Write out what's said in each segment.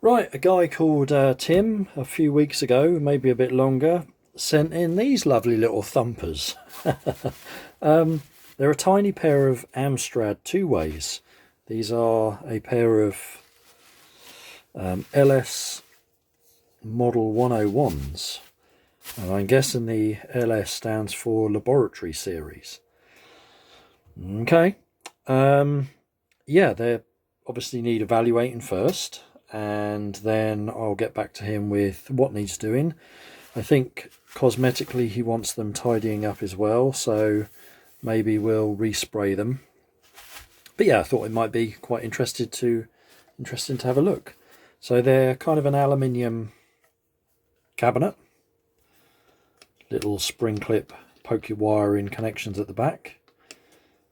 Right, a guy called Tim a few weeks ago, maybe a bit longer, sent in these lovely little thumpers. They're a tiny pair of Amstrad two-ways. These are a pair of LS model 101s. And I'm guessing the LS stands for Laboratory Series. Okay. Yeah, they obviously need evaluating first, and then I'll get back to him with what needs doing. I think cosmetically he wants them tidying up as well, so maybe we'll respray them. But yeah, I thought it might be quite interesting to have a look. So they're kind of an aluminium cabinet, little spring clip poke your wire in connections at the back.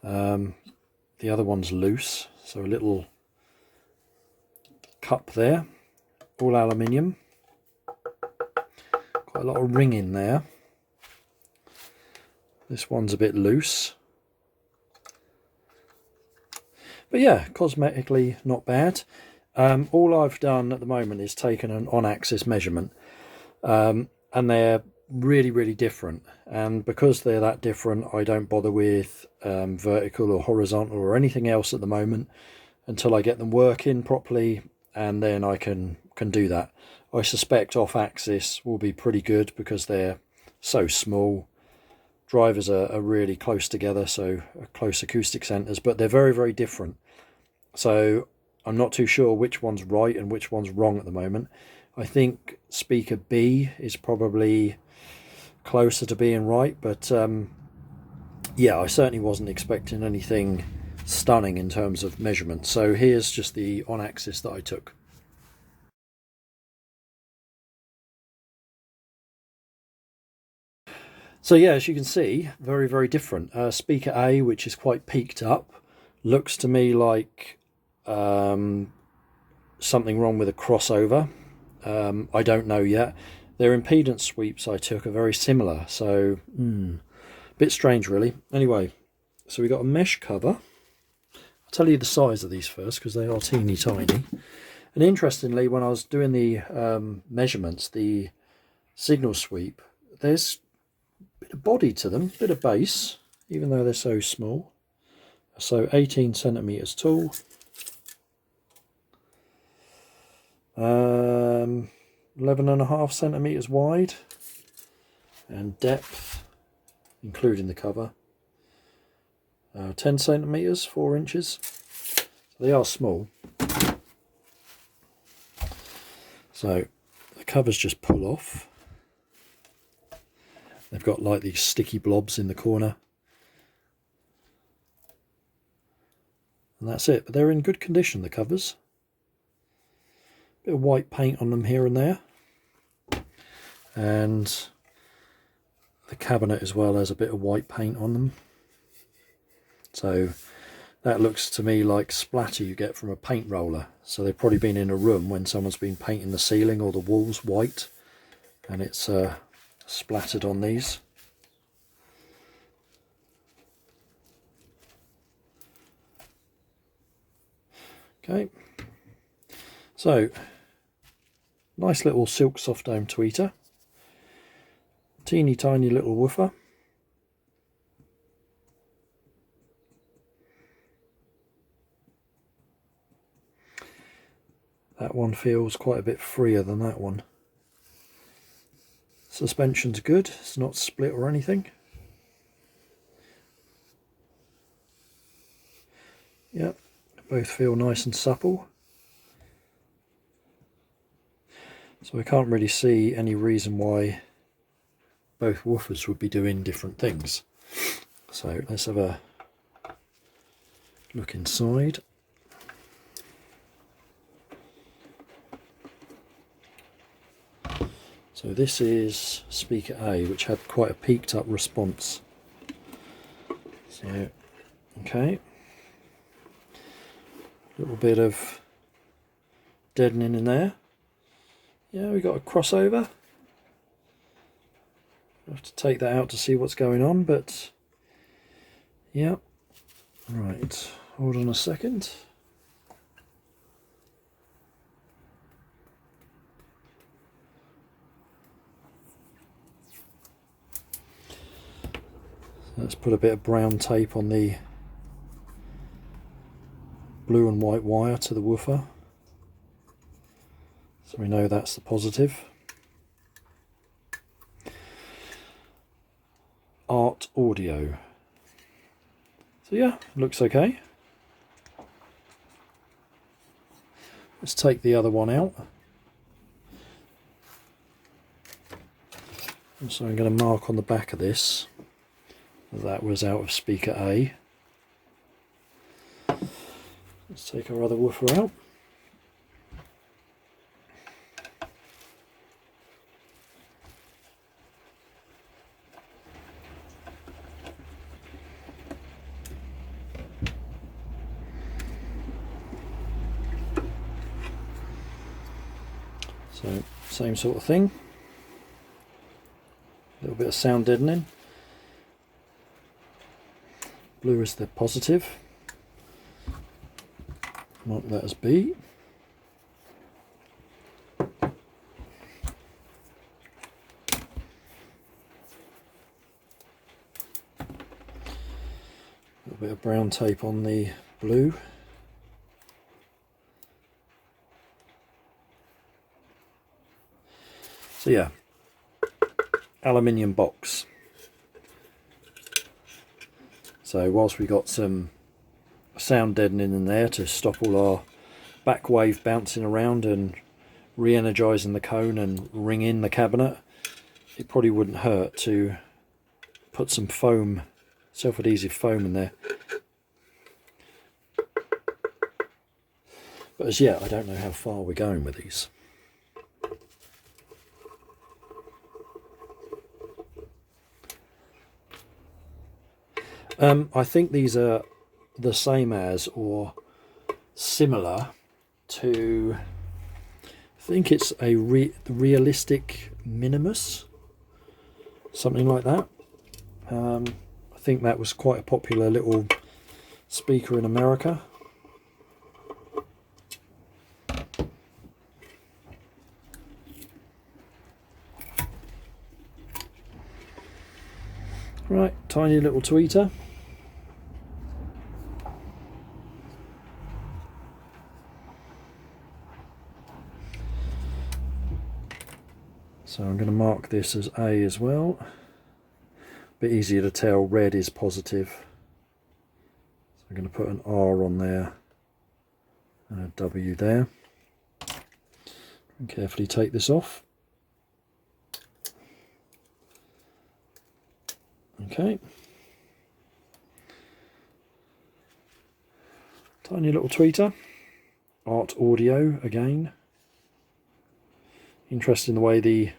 The other one's loose, so a little cup there, all aluminium. Quite a lot of ring in there. This one's a bit loose. But yeah, cosmetically not bad. All I've done at the moment is taken an on-axis measurement. And they're really different. And because they're that different, I don't bother with vertical or horizontal or anything else at the moment until I get them working properly, and then I can do that. I suspect off-axis will be pretty good because they're so small. Drivers are really close together, so close acoustic centres, but they're very different. So I'm not too sure which one's right and which one's wrong at the moment. I think speaker B is probably closer to being right, but yeah, I certainly wasn't expecting anything stunning in terms of measurement. So here's just the on-axis that I took. So yeah, as you can see, very different. Speaker A, which is quite peaked up, looks to me like something wrong with a crossover. I don't know yet. Their impedance sweeps I took are very similar, so a bit strange really. Anyway, so we got a mesh cover. I'll tell you the size of these first because they are teeny tiny. And interestingly, when I was doing the measurements, the signal sweep, there's a bit of body to them, a bit of base, even though they're so small. So 18 centimeters tall. 11.5 centimeters wide, and depth, including the cover, 10 centimeters, 4 inches. So they are small. So the covers just pull off. They've got like these sticky blobs in the corner, and that's it. But they're in good condition, the covers. Bit of white paint on them here and there, and the cabinet as well has a bit of white paint on them. So that looks to me like splatter you get from a paint roller. So they've probably been in a room when someone's been painting the ceiling or the walls white, and it's splattered on these. Okay, so nice little silk soft dome tweeter, teeny tiny little woofer. That one feels quite a bit freer than that one. Suspension's good, it's not split or anything. Yep, both feel nice and supple. So I can't really see any reason why both woofers would be doing different things. So let's have a look inside. So this is speaker A, which had quite a peaked up response. So, okay. A little bit of deadening in there. Yeah, we got a crossover. I have to take that out to see what's going on, but yeah. Right, hold on a second. Let's put a bit of brown tape on the blue and white wire to the woofer, so we know that's the positive. Art Audio. So yeah, looks okay. Let's take the other one out. And so I'm going to mark on the back of this that was out of speaker A. Let's take our other woofer out. So same sort of thing. A little bit of sound deadening. Blue is the positive. Mark that as B. A little bit of brown tape on the blue. So yeah, aluminium box. So whilst we got some sound deadening in there to stop all our back wave bouncing around and re-energizing the cone and ring in the cabinet, it probably wouldn't hurt to put some foam, self-adhesive foam in there. But as yet I don't know how far we're going with these. I think these are the same as or similar to, I think it's a realistic Minimus, something like that. I think that was quite a popular little speaker in America. Right, tiny little tweeter. So I'm going to mark this as A as well. A bit easier to tell, red is positive. So I'm going to put an R on there and a W there. And carefully take this off. Okay. Tiny little tweeter. Art Audio again. Interesting the way the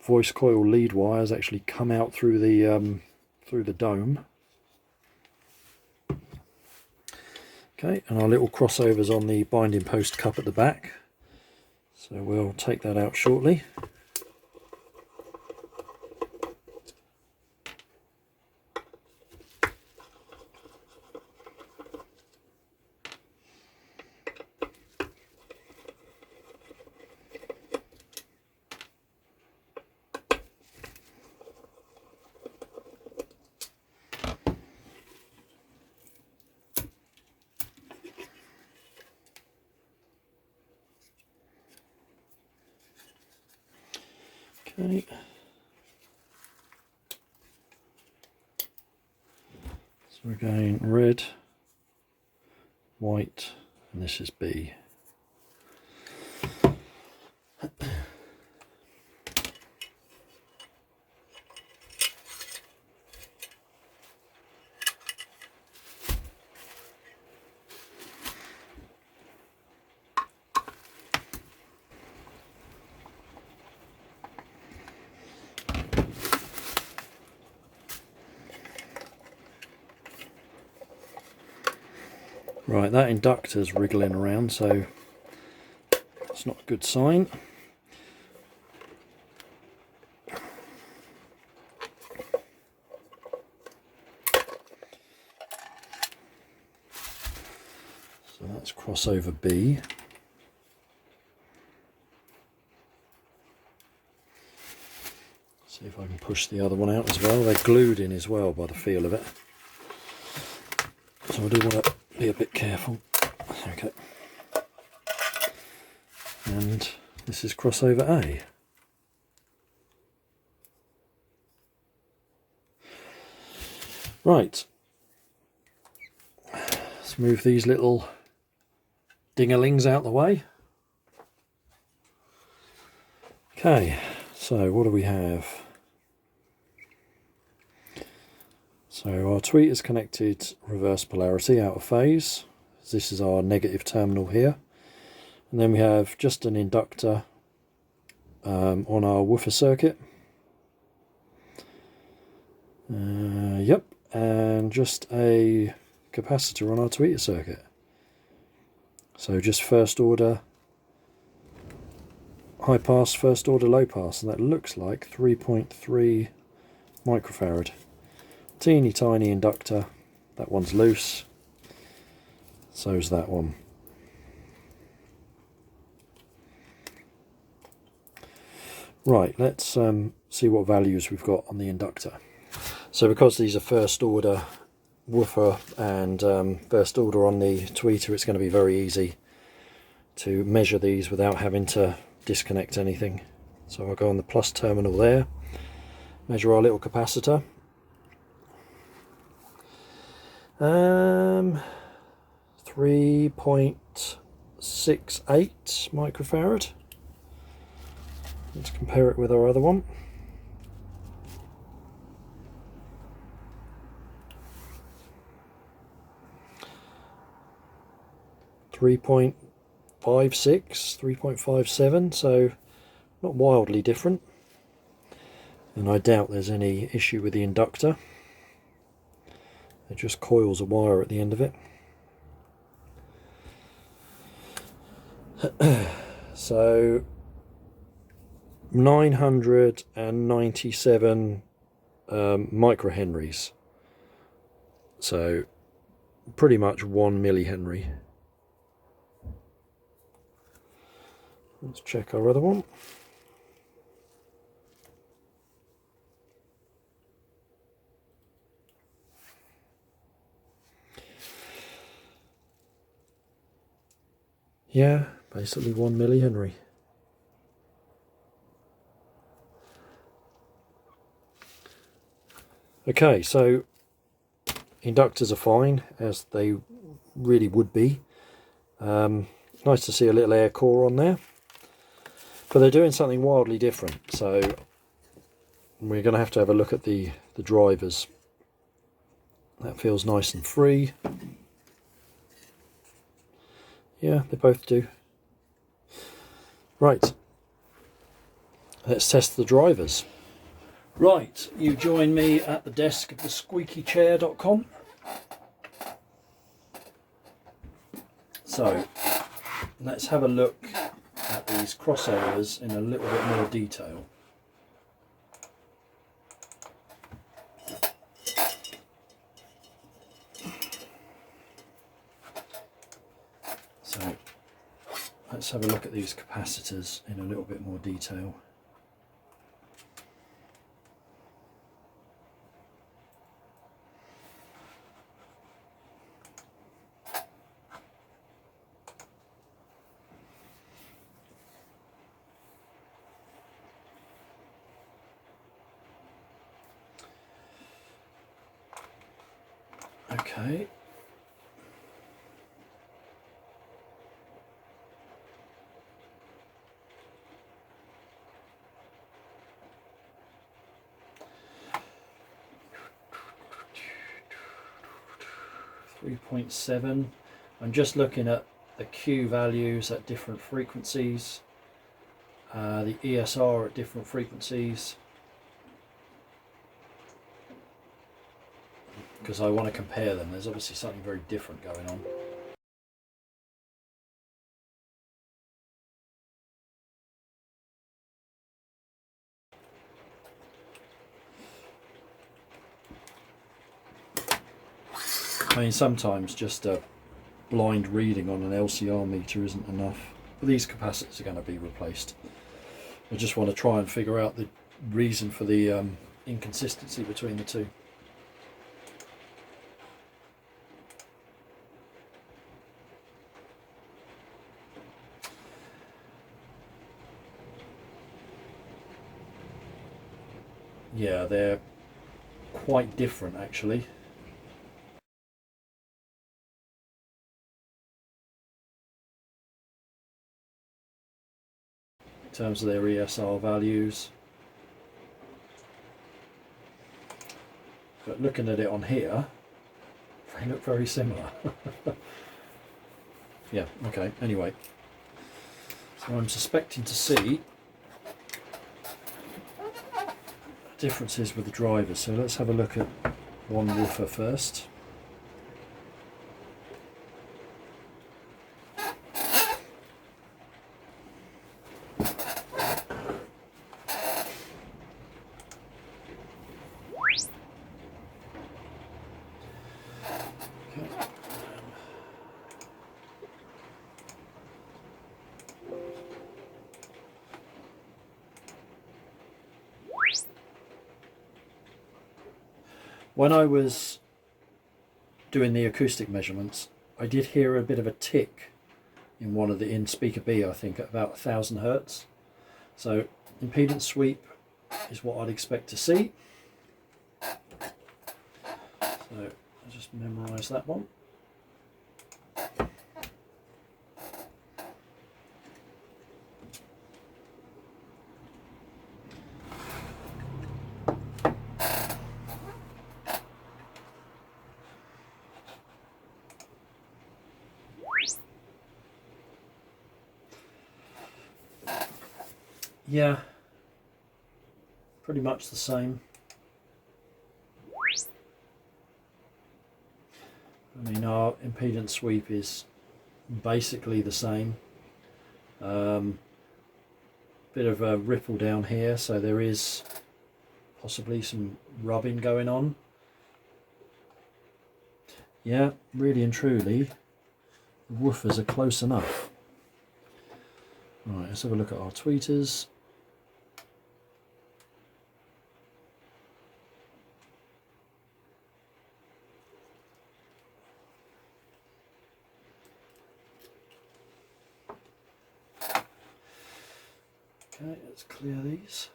voice coil lead wires actually come out through the dome. Okay, and our little crossovers on the binding post cup at the back. So we'll take that out shortly. Okay. So we're going red, white, and this is B. Right, that inductor's wriggling around, so it's not a good sign. So that's crossover B. See if I can push the other one out as well. They're glued in as well by the feel of it. So I do want to be a bit careful. Okay. And this is crossover A. Right. Let's move these little dingerlings out the way. Okay, so what do we have? So our tweet is connected reverse polarity out of phase. This is our negative terminal here. And then we have just an inductor on our woofer circuit. Yep, and just a capacitor on our tweeter circuit. So just first order high pass, first order low pass, and that looks like 3.3 microfarad. Teeny tiny inductor. That one's loose. So's that one. Right, let's see what values we've got on the inductor. So because these are first order woofer and first order on the tweeter, it's going to be very easy to measure these without having to disconnect anything. So I'll go on the plus terminal there, measure our little capacitor. 3.68 microfarad. Let's compare it with our other one. .56, 3.57, so not wildly different. And I doubt there's any issue with the inductor. It just coils a wire at the end of it. So 997 microhenries. So pretty much 1 millihenry. Let's check our other one. Yeah, basically 1 millihenry. Okay, so inductors are fine, as they really would be. Nice to see a little air core on there, but they're doing something wildly different, so we're going to have a look at the drivers. That feels nice and free. Yeah, they both do. Right, let's test the drivers. Right, you join me at the desk of the squeakychair.com. So let's have a look at these crossovers in a little bit more detail. So let's have a look at these capacitors in a little bit more detail. Okay. .7. I'm just looking at the Q values at different frequencies, the ESR at different frequencies, because I want to compare them. There's obviously something very different going on. I mean, sometimes just a blind reading on an LCR meter isn't enough. But these capacitors are going to be replaced. I just want to try and figure out reason for the inconsistency between the two. Yeah, they're quite different actually. In terms of their ESR values. But looking at it on here, they look very similar. Yeah, okay, anyway. So I'm suspecting to see differences with the drivers. So let's have a look at one woofer first. When I was doing the acoustic measurements, I did hear a bit of a tick in one of the in speaker B, I think, at about 1000 Hertz. So impedance sweep is what I'd expect to see. So I'll just memorise that one. Yeah, pretty much the same. I mean, our impedance sweep is basically the same. Bit of a ripple down here, so there is possibly some rubbing going on. Yeah, really and truly, the woofers are close enough. Right, let's have a look at our tweeters. Okay, let's clear these.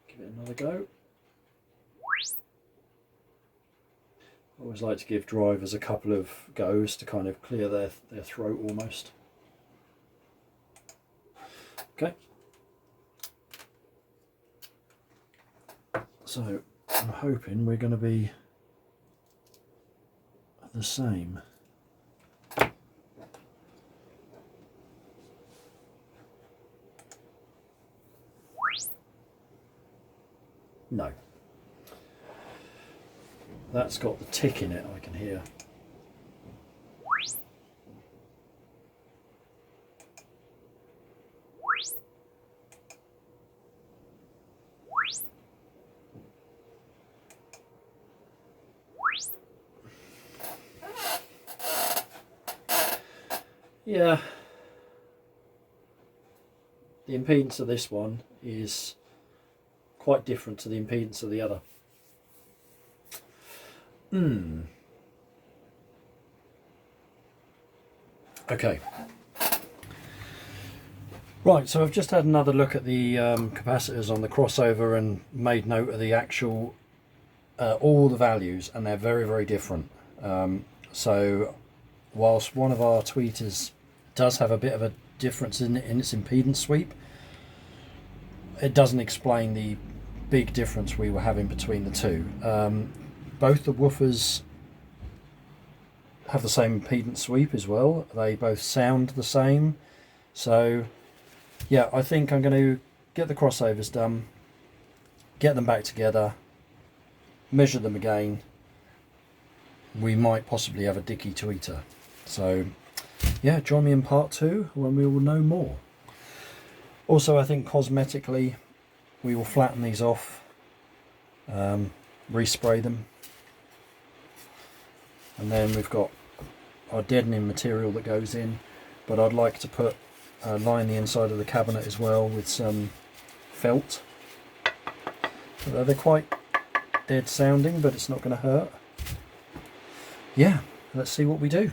Give it another go. I always like to give drivers a couple of goes to kind of clear their throat almost. Okay. So I'm hoping we're going to be the same. No. That's got the tick in it, I can hear. Yeah, the impedance of this one is quite different to the impedance of the other. Okay. Right, so I've just had another look at the capacitors on the crossover and made note of the actual, all the values, and they're very, very different. So whilst one of our tweeters does have a bit of a difference in its impedance sweep, it doesn't explain the big difference we were having between the two. Both the woofers have the same impedance sweep as well. They both sound the same. So yeah, I think I'm going to get the crossovers done, get them back together, measure them again. We might possibly have a dicky tweeter. So yeah, join me in part 2 when we will know more. Also, I think cosmetically we will flatten these off, respray them, and then we've got our deadening material that goes in, but I'd like to put line the inside of the cabinet as well with some felt. Although they're quite dead sounding, but it's not going to hurt. Yeah, let's see what we do.